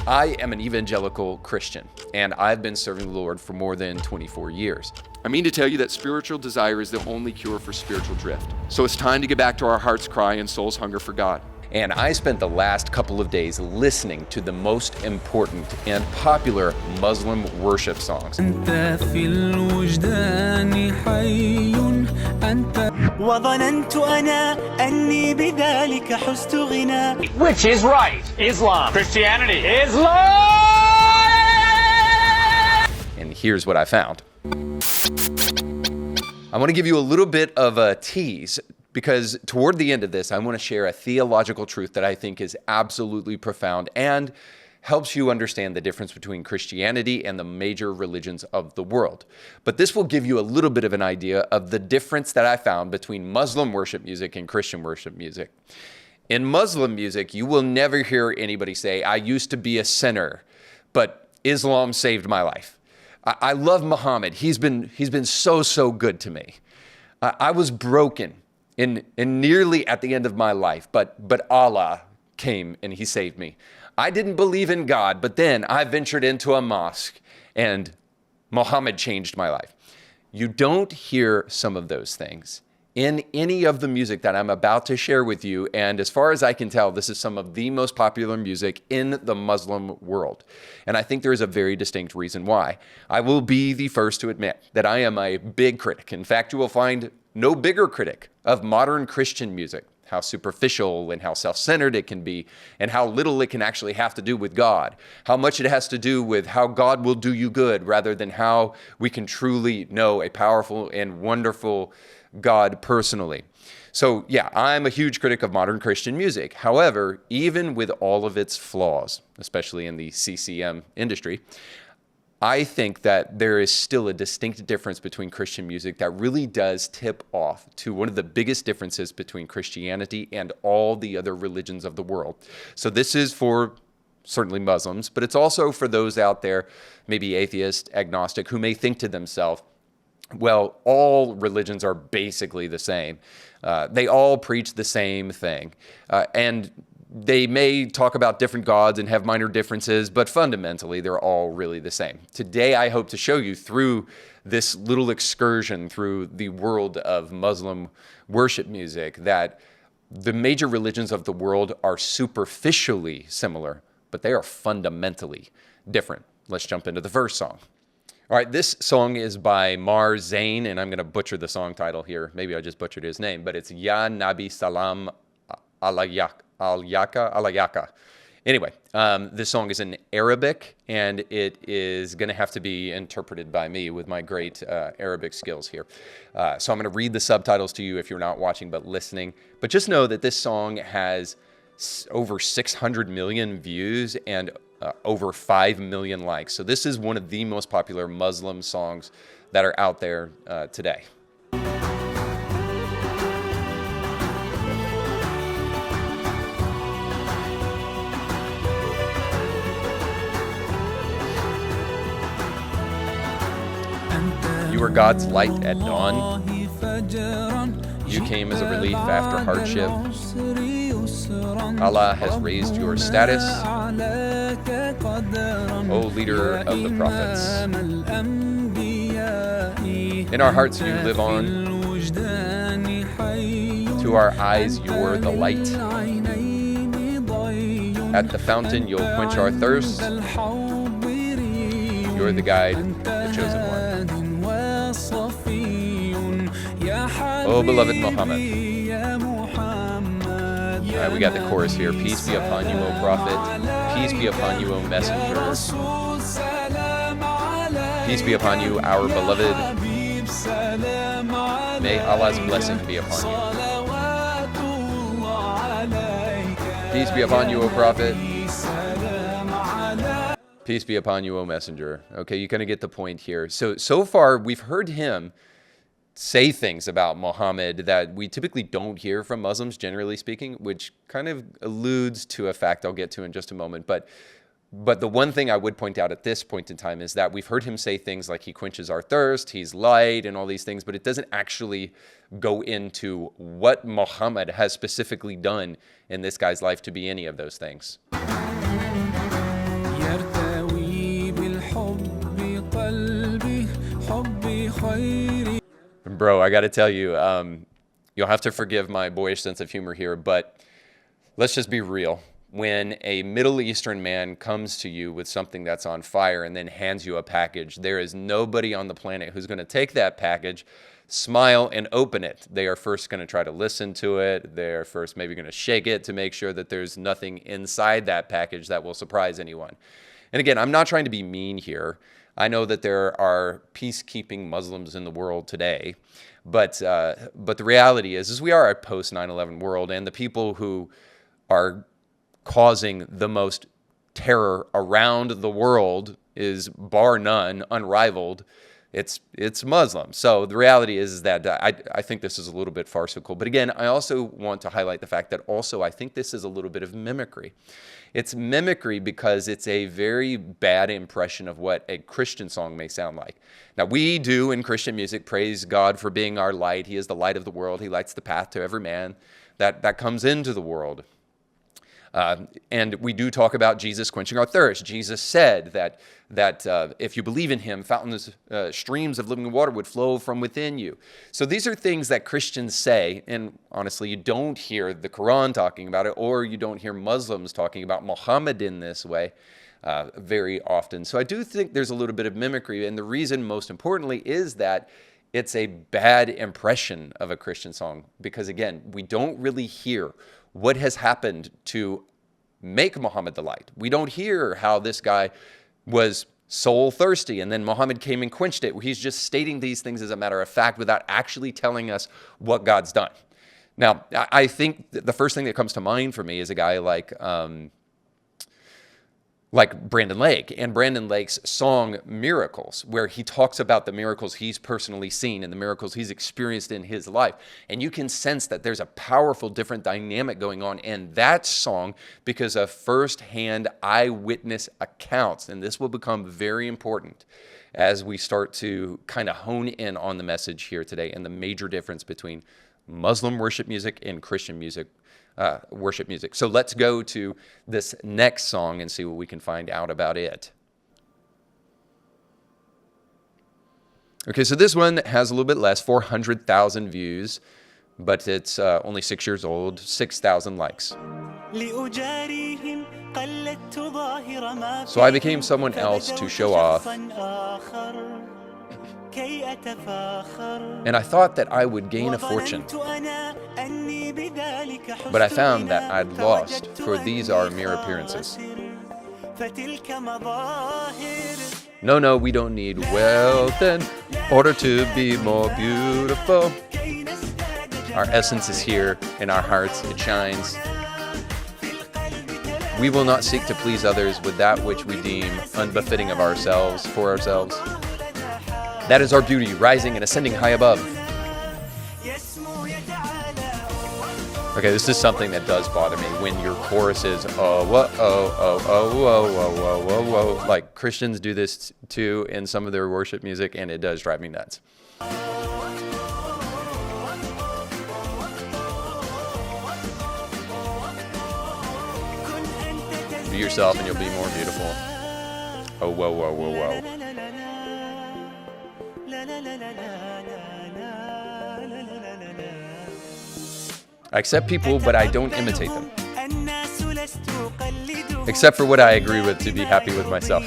I am an evangelical Christian, and I've been serving the Lord for more than 24 years. I mean to tell you that spiritual desire is the only cure for spiritual drift. So it's time to get back to our heart's cry and soul's hunger for God. And I spent the last couple of days listening to the most important and popular Muslim worship songs. Which is right? Islam, Christianity, Islam! And here's what I found. I want to give you a little bit of a tease, because toward the end of this, I want to share a theological truth that I think is absolutely profound and helps you understand the difference between Christianity and the major religions of the world. But this will give you a little bit of an idea of the difference that I found between Muslim worship music and Christian worship music. In Muslim music, you will never hear anybody say, "I used to be a sinner, but Islam saved my life. I love Muhammad. He's been so good to me. I was broken in nearly at the end of my life, but Allah came and he saved me. I didn't believe in God, but then I ventured into a mosque and Muhammad changed my life." You don't hear some of those things in any of the music that I'm about to share with you. And as far as I can tell, this is some of the most popular music in the Muslim world. And I think there is a very distinct reason why. I will be the first to admit that I am a big critic. In fact, you will find no bigger critic of modern Christian music, how superficial and how self-centered it can be, and how little it can actually have to do with God, how much it has to do with how God will do you good rather than how we can truly know a powerful and wonderful God personally. So yeah, I'm a huge critic of modern Christian music. However, even with all of its flaws, especially in the CCM industry, I think that there is still a distinct difference between Christian music that really does tip off to one of the biggest differences between Christianity and all the other religions of the world. So this is for certainly Muslims, but it's also for those out there, maybe atheist, agnostic, who may think to themselves, well, all religions are basically the same. They all preach the same thing. And they may talk about different gods and have minor differences, but fundamentally, they're all really the same. Today, I hope to show you through this little excursion through the world of Muslim worship music that the major religions of the world are superficially similar, but they are fundamentally different. Let's jump into the first song. All right, this song is by Mar Zain, and I'm going to butcher the song title here. Maybe I just butchered his name, but it's Ya Nabi Salam Alayaka. Anyway, this song is in Arabic, and it is going to have to be interpreted by me with my great Arabic skills here. So I'm going to read the subtitles to you if you're not watching but listening. But just know that this song has over 600 million views and over 5 million likes. So this is one of the most popular Muslim songs that are out there today. You were God's light at dawn. You came as a relief after hardship. Allah has raised your status, O leader of the prophets. In our hearts you live on. To our eyes you're the light. At the fountain you'll quench our thirst. You're the guide, the chosen one. O beloved Muhammad. All right, we got the chorus here. Peace be upon you, O prophet. Peace be upon you, O messenger. Peace be upon you, our beloved. May Allah's blessing be upon you. Peace be upon you, O prophet. Peace be upon you, O messenger. Okay, you kind of get the point here. So far, we've heard him say things about Muhammad that we typically don't hear from Muslims, generally speaking, which kind of alludes to a fact I'll get to in just a moment. But the one thing I would point out at this point in time is that we've heard him say things like he quenches our thirst, he's light, and all these things, but it doesn't actually go into what Muhammad has specifically done in this guy's life to be any of those things. Bro, I got to tell you, you'll have to forgive my boyish sense of humor here, but let's just be real. When a Middle Eastern man comes to you with something that's on fire and then hands you a package, there is nobody on the planet who's going to take that package, smile, and open it. They are first going to try to listen to it. They're first maybe going to shake it to make sure that there's nothing inside that package that will surprise anyone. And again, I'm not trying to be mean here. I know that there are peacekeeping Muslims in the world today, but the reality is we are a post 9/11 world, and the people who are causing the most terror around the world is, bar none, unrivaled. It's Muslim. So the reality is that I think this is a little bit farcical. But again, I also want to highlight the fact that also I think this is a little bit of mimicry. It's mimicry because it's a very bad impression of what a Christian song may sound like. Now, we do in Christian music praise God for being our light. He is the light of the world. He lights the path to every man that comes into the world. And we do talk about Jesus quenching our thirst. Jesus said that if you believe in him, fountains, streams of living water would flow from within you. So these are things that Christians say, and honestly, you don't hear the Quran talking about it, or you don't hear Muslims talking about Muhammad in this way very often. So I do think there's a little bit of mimicry, and the reason, most importantly, is that it's a bad impression of a Christian song, because again, we don't really hear what has happened to make Muhammad the light. We don't hear how this guy was soul thirsty and then Muhammad came and quenched it. He's just stating these things as a matter of fact without actually telling us what God's done. Now, I think the first thing that comes to mind for me is a guy like Brandon Lake, and Brandon Lake's song Miracles, where he talks about the miracles he's personally seen and the miracles he's experienced in his life. And you can sense that there's a powerful, different dynamic going on in that song because of firsthand eyewitness accounts. And this will become very important as we start to kind of hone in on the message here today and the major difference between Muslim worship music and Christian music. Worship music. So let's go to this next song and see what we can find out about it. Okay, so this one has a little bit less, 400,000 views, but it's only 6 years old, 6,000 likes. So I became someone else to show off. And I thought that I would gain a fortune, but I found that I'd lost, for these are mere appearances. No, we don't need wealth in order to be more beautiful. Our essence is here in our hearts, it shines. We will not seek to please others with that which we deem unbefitting of ourselves, for ourselves. That is our beauty, rising and ascending high above. Okay, this is something that does bother me when your chorus is, like Christians do this too in some of their worship music, and it does drive me nuts. Be yourself and you'll be more beautiful. Oh, whoa. I accept people, but I don't imitate them. Except for what I agree with to be happy with myself.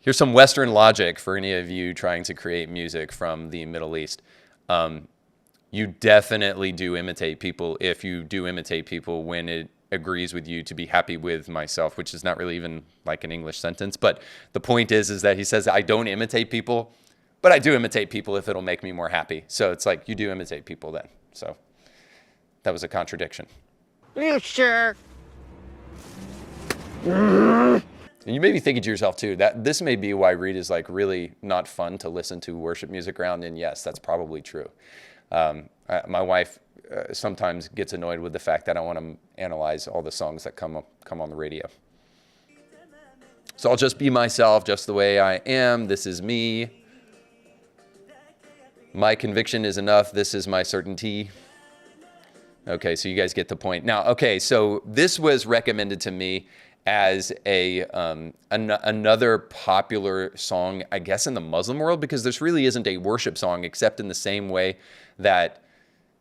Here's some Western logic for any of you trying to create music from the Middle East. You definitely do imitate people if you do imitate people when it agrees with you to be happy with myself, which is not really even like an English sentence. But the point is that he says, I don't imitate people, but I do imitate people if it'll make me more happy. So it's like, you do imitate people then. So that was a contradiction. You sure? And you may be thinking to yourself too, that this may be why Reed is like really not fun to listen to worship music around. And yes, that's probably true. My wife sometimes gets annoyed with the fact that I want to analyze all the songs that come on the radio. So I'll just be myself, just the way I am. This is me. My conviction is enough. This is my certainty. Okay, so you guys get the point. Now, okay, so this was recommended to me as another popular song, I guess, in the Muslim world, because this really isn't a worship song, except in the same way that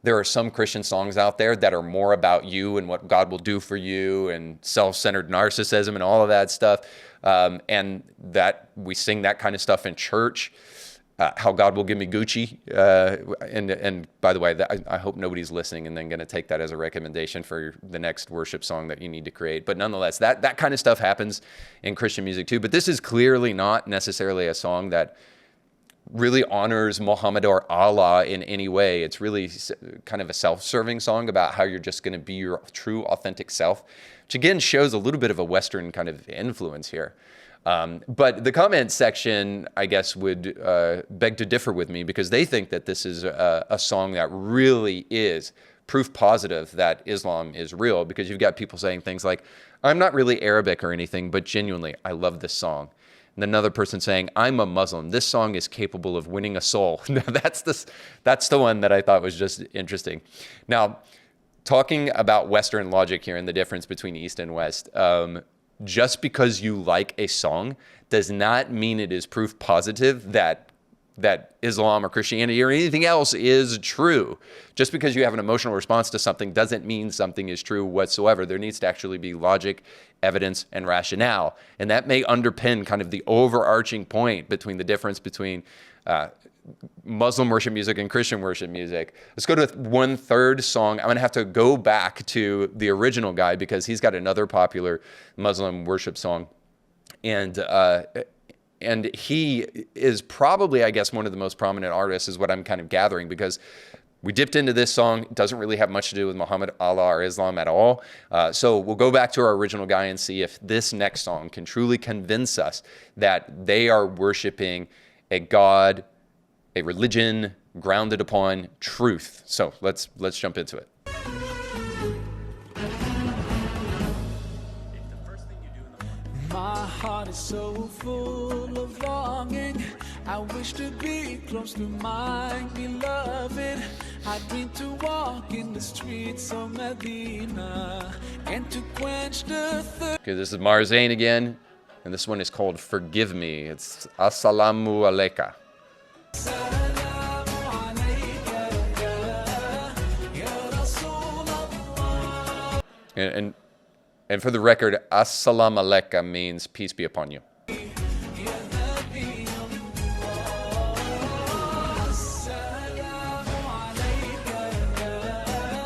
there are some Christian songs out there that are more about you and what God will do for you and self-centered narcissism and all of that stuff. And that we sing that kind of stuff in church. How God will give me Gucci. And by the way, I hope nobody's listening and then going to take that as a recommendation for the next worship song that you need to create. But nonetheless, that kind of stuff happens in Christian music too. But this is clearly not necessarily a song that really honors Muhammad or Allah in any way. It's really kind of a self-serving song about how you're just going to be your true, authentic self, which again shows a little bit of a Western kind of influence here. But the comment section, I guess, would beg to differ with me, because they think that this is a song that really is proof positive that Islam is real, because you've got people saying things like, I'm not really Arabic or anything, but genuinely, I love this song. And another person saying, I'm a Muslim. This song is capable of winning a soul. Now, that's the one that I thought was just interesting. Now, talking about Western logic here and the difference between East and West, just because you like a song does not mean it is proof positive that Islam or Christianity or anything else is true. Just because you have an emotional response to something doesn't mean something is true whatsoever. There needs to actually be logic, evidence, and rationale. And that may underpin kind of the overarching point between the difference between Muslim worship music and Christian worship music. Let's go to one third song. I'm going to have to go back to the original guy because he's got another popular Muslim worship song. And he is probably, I guess, one of the most prominent artists, is what I'm kind of gathering, because we dipped into this song. It doesn't really have much to do with Muhammad, Allah, or Islam at all. So we'll go back to our original guy and see if this next song can truly convince us that they are worshiping a God, a religion grounded upon truth. So let's jump into it. My heart is so full of longing. I wish to be close to my beloved. I dream to walk in the streets of Medina and to quench the thirst. Okay, this is Marzain again, and this one is called Forgive Me. It's Assalamu Alaikum. And for the record, Assalamu Alaikum means peace be upon you.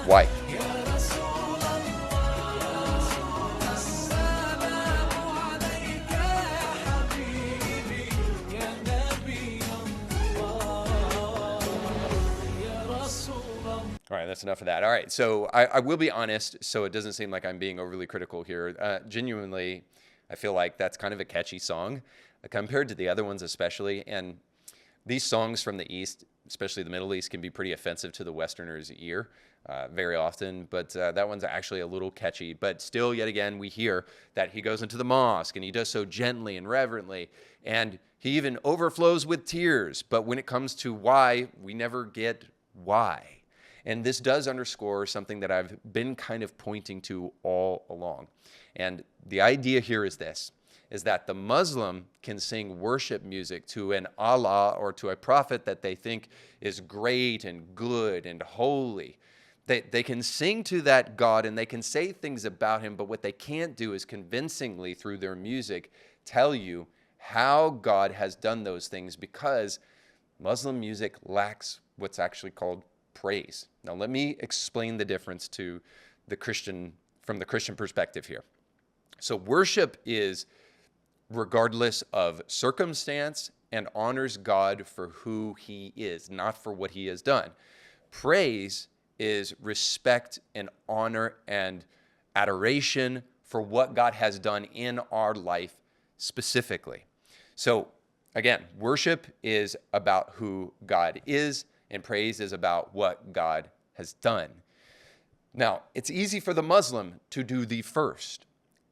Why? All right, that's enough of that. All right, so I will be honest, so it doesn't seem like I'm being overly critical here. Genuinely, I feel like that's kind of a catchy song compared to the other ones especially. And these songs from the East, especially the Middle East, can be pretty offensive to the Westerner's ear very often. But that one's actually a little catchy. But still, yet again, we hear that he goes into the mosque and he does so gently and reverently. And he even overflows with tears. But when it comes to why, we never get why. And this does underscore something that I've been kind of pointing to all along. And the idea here is this, is that the Muslim can sing worship music to an Allah or to a prophet that they think is great and good and holy. They can sing to that God and they can say things about him, but what they can't do is convincingly through their music tell you how God has done those things, because Muslim music lacks what's actually called praise. Now, let me explain the difference from the Christian perspective here. So worship is regardless of circumstance and honors God for who he is, not for what he has done. Praise is respect and honor and adoration for what God has done in our life specifically. So again, worship is about who God is, and praise is about what God has done. Now, it's easy for the Muslim to do the first,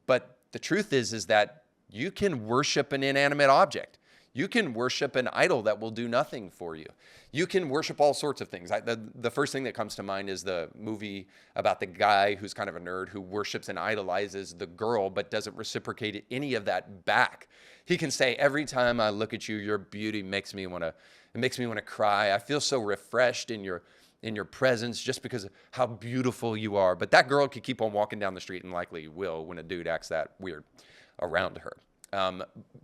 but the truth is that you can worship an inanimate object. You can worship an idol that will do nothing for you. You can worship all sorts of things. The first thing that comes to mind is the movie about the guy who's kind of a nerd who worships and idolizes the girl but doesn't reciprocate any of that back. He can say, every time I look at you, your beauty makes me want to cry. I feel so refreshed in your presence just because of how beautiful you are. But that girl could keep on walking down the street and likely will when a dude acts that weird around her.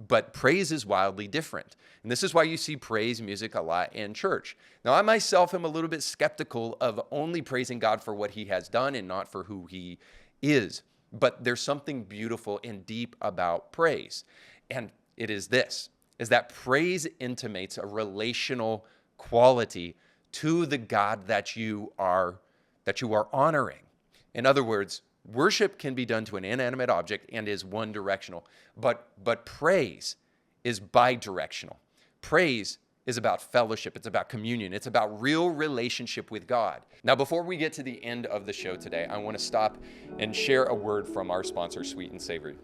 But praise is wildly different. And this is why you see praise music a lot in church. Now, I myself am a little bit skeptical of only praising God for what he has done and not for who he is. But there's something beautiful and deep about praise. And it is this, is that praise intimates a relational quality to the God that you are honoring. In other words, worship can be done to an inanimate object and is one directional, but praise is bidirectional. Praise is about fellowship. It's about communion. It's about real relationship with God. Now, before we get to the end of the show today, I want to stop and share a word from our sponsor, Sweet and Savory.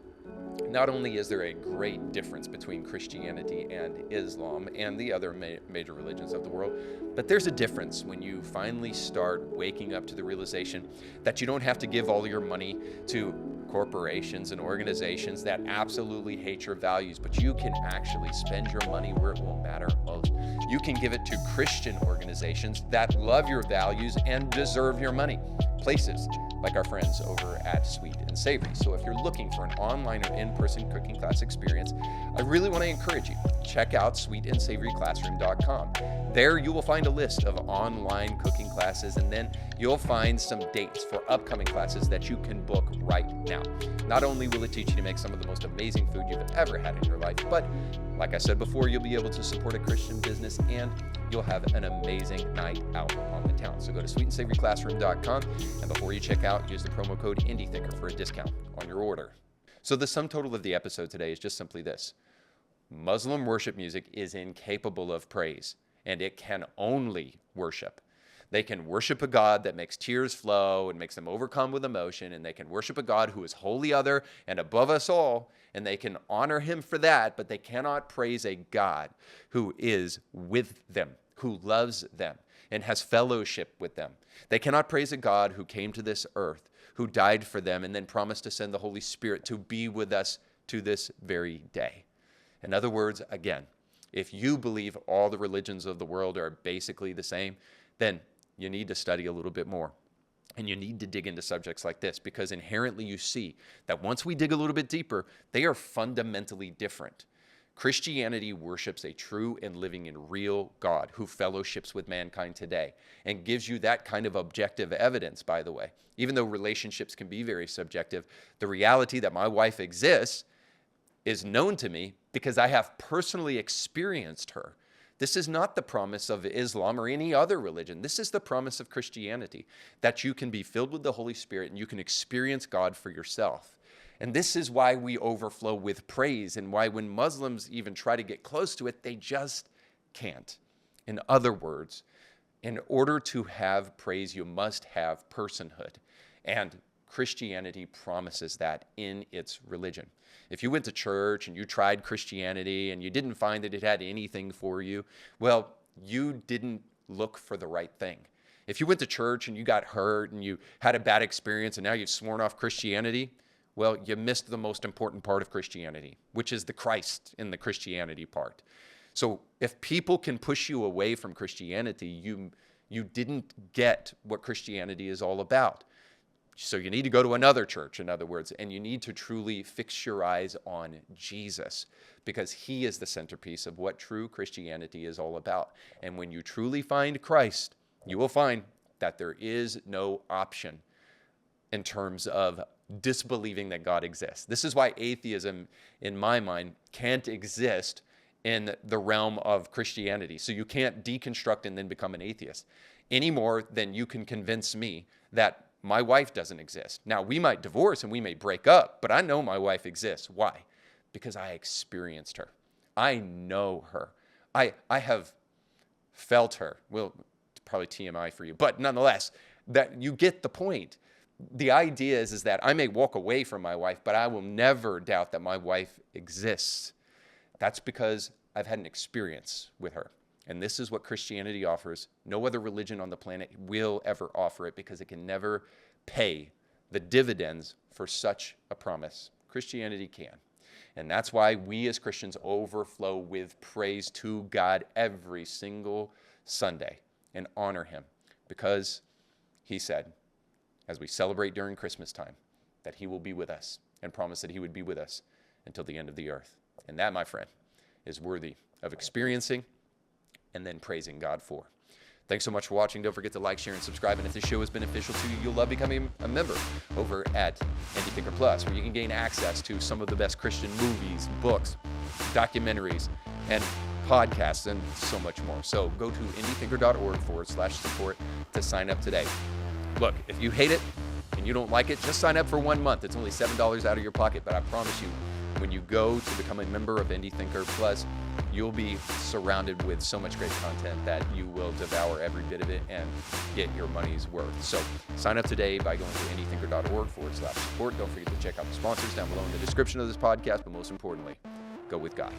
Not only is there a great difference between Christianity and Islam and the other major religions of the world, but there's a difference when you finally start waking up to the realization that you don't have to give all your money to corporations and organizations that absolutely hate your values, but you can actually spend your money where it will matter most. You can give it to Christian organizations that love your values and deserve your money. Places like our friends over at Sweet and Savory. So if you're looking for an online or in-person cooking class experience, I really want to encourage you. Check out sweetandsavoryclassroom.com. There you will find a list of online cooking classes, and then you'll find some dates for upcoming classes that you can book right now. Not only will it teach you to make some of the most amazing food you've ever had in your life, but like I said before, you'll be able to support a Christian business and you'll have an amazing night out on the town. So go to sweetandsavoryclassroom.com, and before you check out, use the promo code IndieThinker for a discount on your order. So the sum total of the episode today is just simply this. Muslim worship music is incapable of praise, and it can only worship. They can worship a God that makes tears flow and makes them overcome with emotion, and they can worship a God who is wholly other and above us all, and they can honor him for that, but they cannot praise a God who is with them, who loves them, and has fellowship with them. They cannot praise a God who came to this earth, who died for them, and then promised to send the Holy Spirit to be with us to this very day. In other words, again, if you believe all the religions of the world are basically the same, then you need to study a little bit more. And you need to dig into subjects like this, because inherently you see that once we dig a little bit deeper, they are fundamentally different. Christianity worships a true and living and real God who fellowships with mankind today and gives you that kind of objective evidence, by the way. Even though relationships can be very subjective, the reality that my wife exists is known to me because I have personally experienced her. This is not the promise of Islam or any other religion. This is the promise of Christianity, that you can be filled with the Holy Spirit and you can experience God for yourself. And this is why we overflow with praise, and why when Muslims even try to get close to it, they just can't. In other words, in order to have praise, you must have personhood. And Christianity promises that in its religion. If you went to church and you tried Christianity and you didn't find that it had anything for you, well, you didn't look for the right thing. If you went to church and you got hurt and you had a bad experience and now you've sworn off Christianity, well, you missed the most important part of Christianity, which is the Christ in the Christianity part. So if people can push you away from Christianity, you didn't get what Christianity is all about. So you need to go to another church, in other words, and you need to truly fix your eyes on Jesus, because he is the centerpiece of what true Christianity is all about. And when you truly find Christ, you will find that there is no option in terms of disbelieving that God exists. This is why atheism, in my mind, can't exist in the realm of Christianity. So you can't deconstruct and then become an atheist any more than you can convince me that my wife doesn't exist. Now, we might divorce and we may break up, but I know my wife exists. Why? Because I experienced her. I know her. I have felt her. Well, probably TMI for you, but nonetheless, that you get the point. The idea is that I may walk away from my wife, but I will never doubt that my wife exists. That's because I've had an experience with her. And this is what Christianity offers. No other religion on the planet will ever offer it because it can never pay the dividends for such a promise. Christianity can. And that's why we as Christians overflow with praise to God every single Sunday and honor him, because he said, as we celebrate during Christmas time, that he will be with us and promised that he would be with us until the end of the earth. And that, my friend, is worthy of experiencing and then praising God for. Thanks so much for watching. Don't forget to like, share, and subscribe. And if this show is beneficial to you, you'll love becoming a member over at Indie Thinker Plus, where you can gain access to some of the best Christian movies, books, documentaries, and podcasts, and so much more. So go to indiethinker.org/support to sign up today. Look, if you hate it and you don't like it, just sign up for 1 month. It's only $7 out of your pocket, but I promise you, when you go to become a member of Indie Thinker Plus, you'll be surrounded with so much great content that you will devour every bit of it and get your money's worth. So sign up today by going to indiethinker.org/support. Don't forget to check out the sponsors down below in the description of this podcast, but most importantly, go with God.